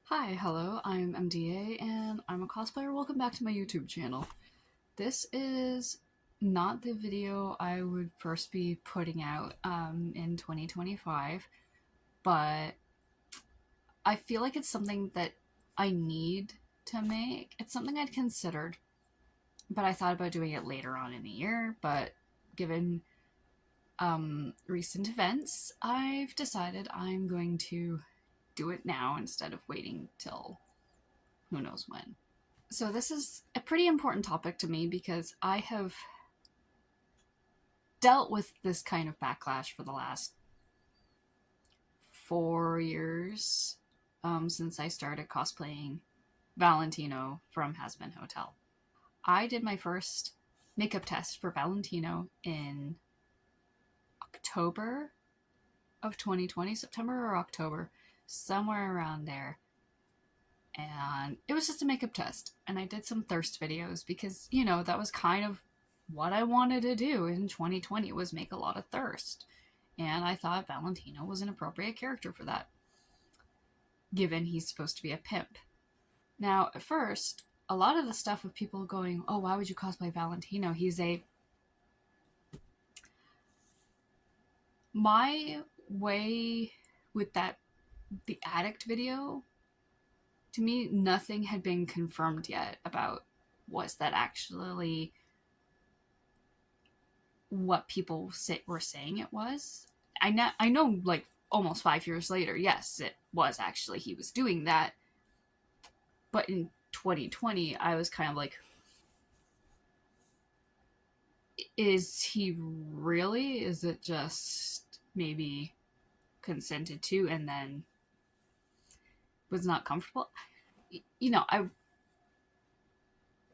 Hi, hello, I'm MDA and I'm a cosplayer. Welcome back to my YouTube channel. This is not the video I would first be putting out in 2025, but I feel like it's something that I need to make. It's something I'd considered, but I thought about doing it later on in the year, but given recent events, I've decided I'm going to do it now instead of waiting till who knows when. So this is a pretty important topic to me because I have dealt with this kind of backlash for the last 4 years, since I started cosplaying Valentino from Hazbin Hotel. I did my first makeup test for Valentino in October of 2020, September or October, somewhere around there. And it was just a makeup test. And I did some thirst videos because, that was kind of what I wanted to do in 2020 was make a lot of thirst. And I thought Valentino was an appropriate character for that, given he's supposed to be a pimp. Now, at first, a lot of the stuff of people going, oh, why would you cosplay Valentino? My way with the addict video, to me, nothing had been confirmed yet about was that actually what people were saying it was. I know, like almost 5 years later, yes, it was actually he was doing that. But in 2020, I was kind of like, is he really? Is it just maybe consented to and then was not comfortable? I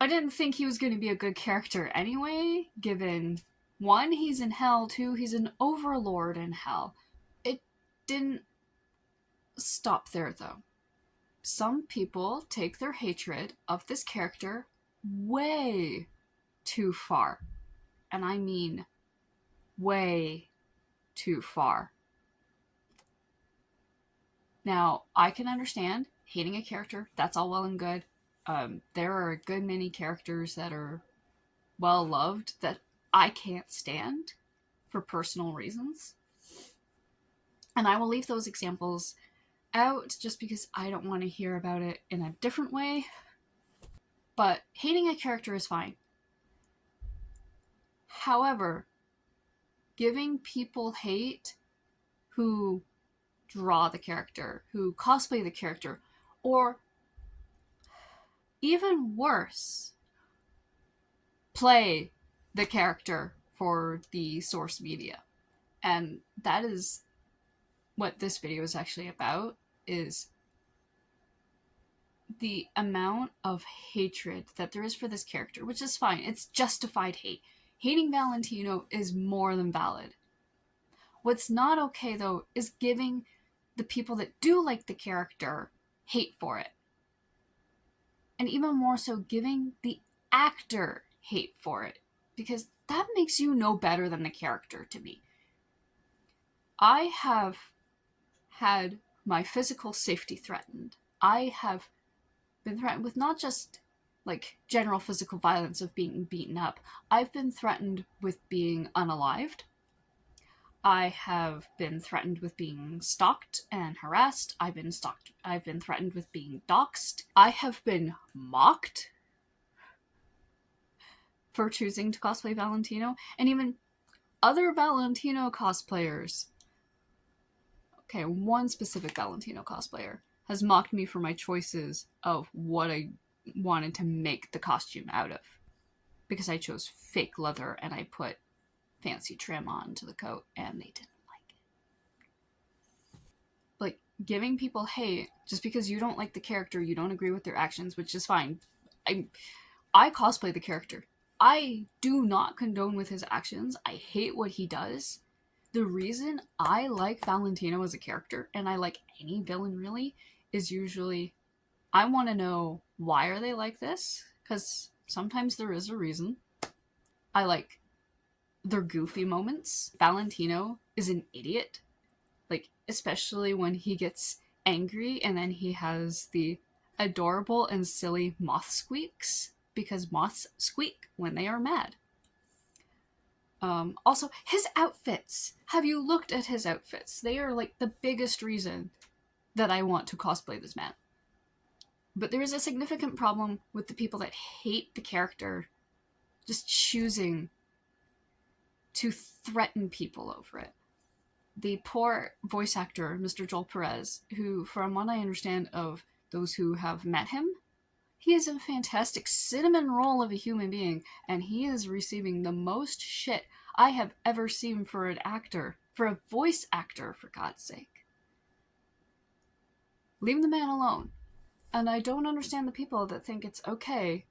didn't think he was going to be a good character anyway, given one, he's in hell, two, he's an overlord in hell. It didn't stop there though. Some people take their hatred of this character way too far. And I mean way too far. Now, I can understand hating a character, that's all well and good. There are a good many characters that are well loved that I can't stand for personal reasons. And I will leave those examples out just because I don't want to hear about it in a different way. But hating a character is fine. However, giving people hate who draw the character, who cosplay the character, or even worse, play the character for the source media. And that is what this video is actually about, is the amount of hatred that there is for this character, which is fine. It's justified hate. Hating Valentino is more than valid. What's not okay, though, is giving the people that do like the character hate for it. And even more so, giving the actor hate for it. Because that makes you no better than the character to me. I have had my physical safety threatened. I have been threatened with not just like general physical violence of being beaten up. I've been threatened with being unalived. I have been threatened with being stalked and harassed. I've been threatened with being doxxed. I have been mocked for choosing to cosplay Valentino, and even other Valentino cosplayers. Okay, one specific Valentino cosplayer has mocked me for my choices of what I wanted to make the costume out of, because I chose fake leather and I put fancy trim onto the coat and they didn't like it. Like, giving people hate just because you don't like the character, you don't agree with their actions, which is fine. I cosplay the character. I do not condone with his actions. I hate what he does. The reason I like Valentino as a character, and I like any villain really, is usually I want to know why are they like this, because sometimes there is a reason. I like their goofy moments. Valentino is an idiot, like especially when he gets angry, and then he has the adorable and silly moth squeaks, because moths squeak when they are mad. Also, his outfits. Have you looked at his outfits? They are like the biggest reason that I want to cosplay this man. But there is a significant problem with the people that hate the character just choosing to threaten people over it. The poor voice actor, Mr. Joel Perez, who, from what I understand of those who have met him, he is a fantastic cinnamon roll of a human being, and he is receiving the most shit I have ever seen for an actor, for a voice actor, for God's sake. Leave the man alone. And I don't understand the people that think it's okay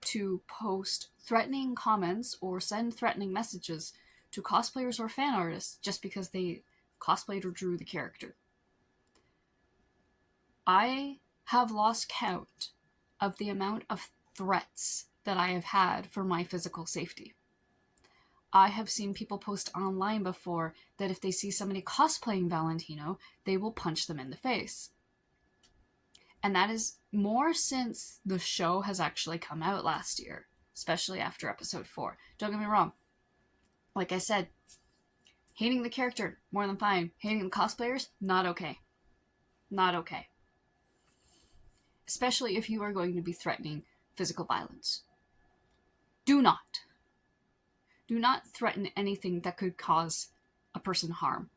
to post threatening comments or send threatening messages to cosplayers or fan artists just because they cosplayed or drew the character. I have lost count of the amount of threats that I have had for my physical safety. I have seen people post online before that if they see somebody cosplaying Valentino, they will punch them in the face. And that is more since the show has actually come out last year, especially after episode 4. Don't get me wrong. Like I said, hating the character, more than fine. Hating the cosplayers, not okay. Not okay. Especially if you are going to be threatening physical violence. Do not threaten anything that could cause a person harm.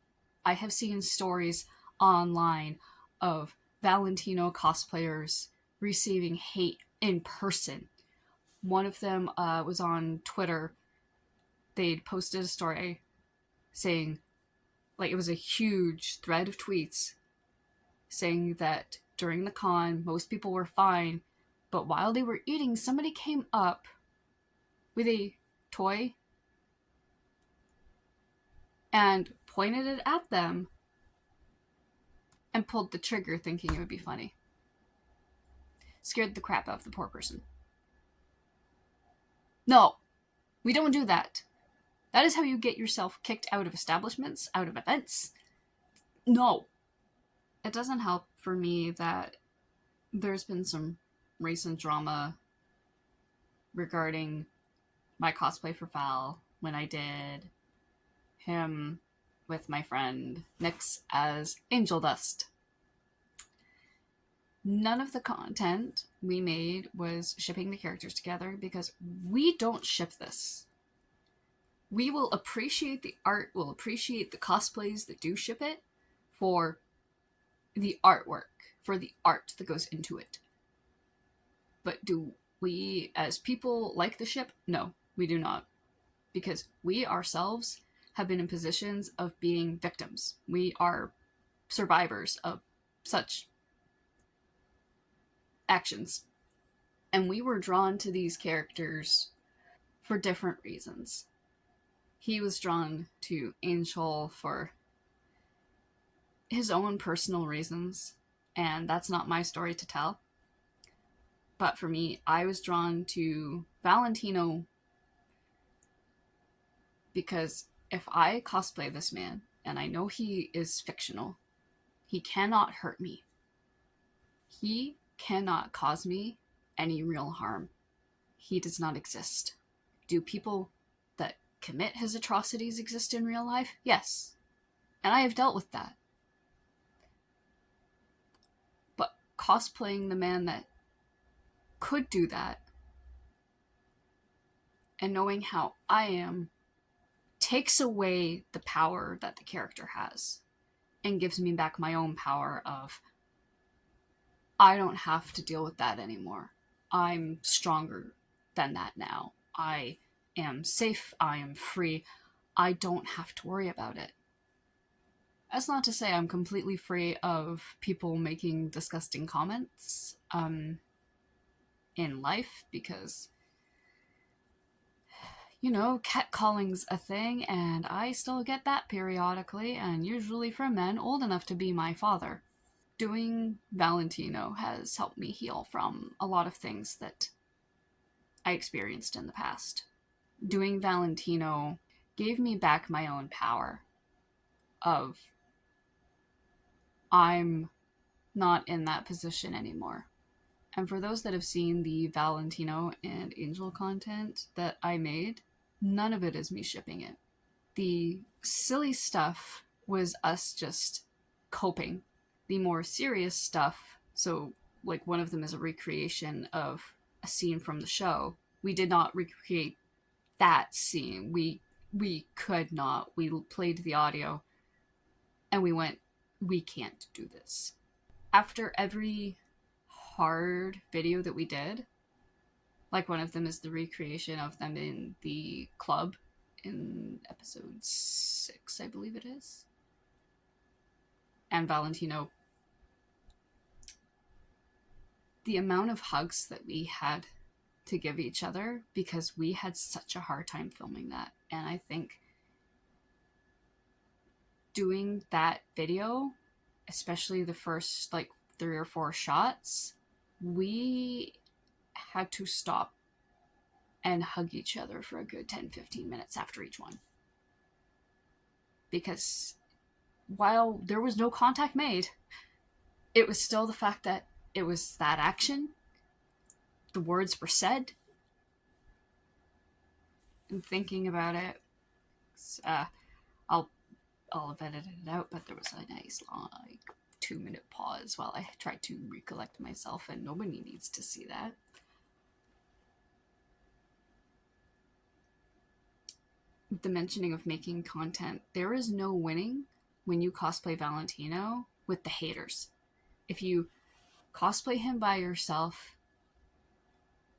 I have seen stories online of Valentino cosplayers receiving hate in person. One of them was on Twitter. They'd posted a story saying, like, it was a huge thread of tweets saying that during the con, most people were fine, but while they were eating, somebody came up with a toy and pointed it at them and pulled the trigger thinking it would be funny. Scared the crap out of the poor person. No, we don't do that. That is how you get yourself kicked out of establishments, out of events. No. It doesn't help for me that there's been some recent drama regarding my cosplay for Val when I did him with my friend Nyx as Angel Dust. None of the content we made was shipping the characters together because we don't ship this. We will appreciate the art, we'll appreciate the cosplays that do ship it for the artwork, for the art that goes into it. But do we, as people, like the ship? No, we do not. Because we ourselves have been in positions of being victims. We are survivors of such actions. And we were drawn to these characters for different reasons. He was drawn to Angel for his own personal reasons, and that's not my story to tell. But for me, I was drawn to Valentino because if I cosplay this man, and I know he is fictional, he cannot hurt me. He cannot cause me any real harm. He does not exist. Do people that commit his atrocities exist in real life? Yes. And I have dealt with that. But cosplaying the man that could do that, and knowing how I am, takes away the power that the character has and gives me back my own power of, I don't have to deal with that anymore. I'm stronger than that now. I am safe. I am free. I don't have to worry about it. That's not to say I'm completely free of people making disgusting comments in life, because, you know, catcalling's a thing, and I still get that periodically, and usually from men old enough to be my father. Doing Valentino has helped me heal from a lot of things that I experienced in the past. Doing Valentino gave me back my own power of, I'm not in that position anymore. And for those that have seen the Valentino and Angel content that I made, none of it is me shipping it. The silly stuff was us just coping. The more serious stuff, so like one of them is a recreation of a scene from the show. We did not recreate that scene. We could not. We played the audio and we went, we can't do this. After every hard video that we did, like one of them is the recreation of them in the club in episode 6, I believe it is. And Valentino, the amount of hugs that we had to give each other because we had such a hard time filming that. And I think doing that video, especially the first like 3 or 4 shots, we had to stop and hug each other for a good 10-15 minutes after each one. Because while there was no contact made, it was still the fact that it was that action, the words were said, and thinking about it, I'll have edited it out, but there was a nice long, like 2-minute pause while I tried to recollect myself, and nobody needs to see that. The mentioning of making content, there is no winning when you cosplay Valentino with the haters. If you cosplay him by yourself,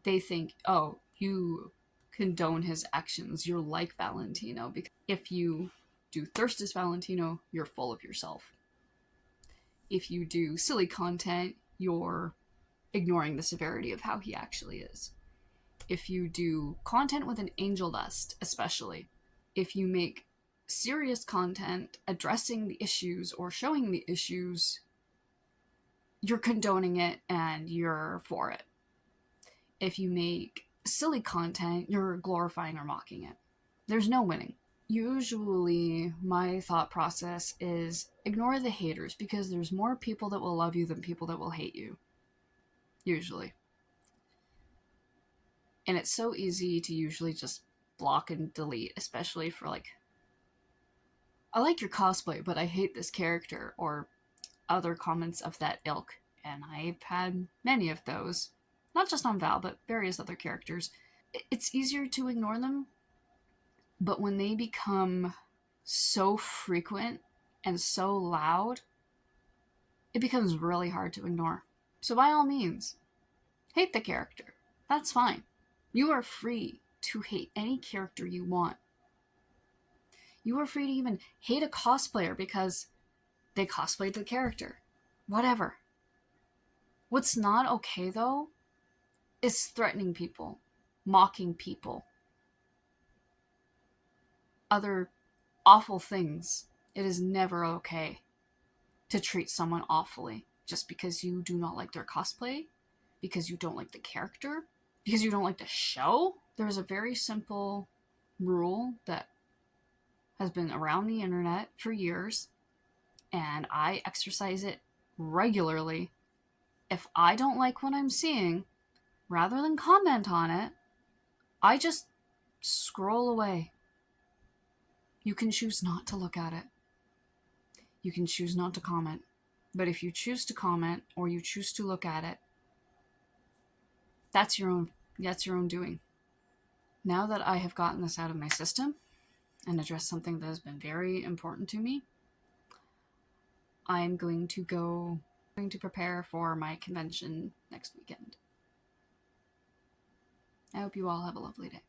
they think, oh, you condone his actions, you're like Valentino. Because if you do Thirst as Valentino, you're full of yourself. If you do silly content, you're ignoring the severity of how he actually is. If you do content with an angel dust, especially, if you make serious content addressing the issues or showing the issues, you're condoning it and you're for it. If you make silly content, you're glorifying or mocking it. There's no winning. Usually, my thought process is ignore the haters because there's more people that will love you than people that will hate you. Usually. And it's so easy to usually just block and delete, especially for like, I like your cosplay, but I hate this character, or other comments of that ilk. And I've had many of those, not just on Val, but various other characters. It's easier to ignore them, but when they become so frequent and so loud, it becomes really hard to ignore. So by all means, hate the character. That's fine. You are free to hate any character you want. You are free to even hate a cosplayer because they cosplayed the character. Whatever. What's not okay, though, is threatening people, mocking people, other awful things. It is never okay to treat someone awfully just because you do not like their cosplay, because you don't like the character, because you don't like the show. There's a very simple rule that has been around the internet for years, and I exercise it regularly. If I don't like what I'm seeing, rather than comment on it, I just scroll away. You can choose not to look at it. You can choose not to comment. But if you choose to comment or you choose to look at it, that's your own doing. Now that I have gotten this out of my system and addressed something that has been very important to me, I'm going to prepare for my convention next weekend. I hope you all have a lovely day.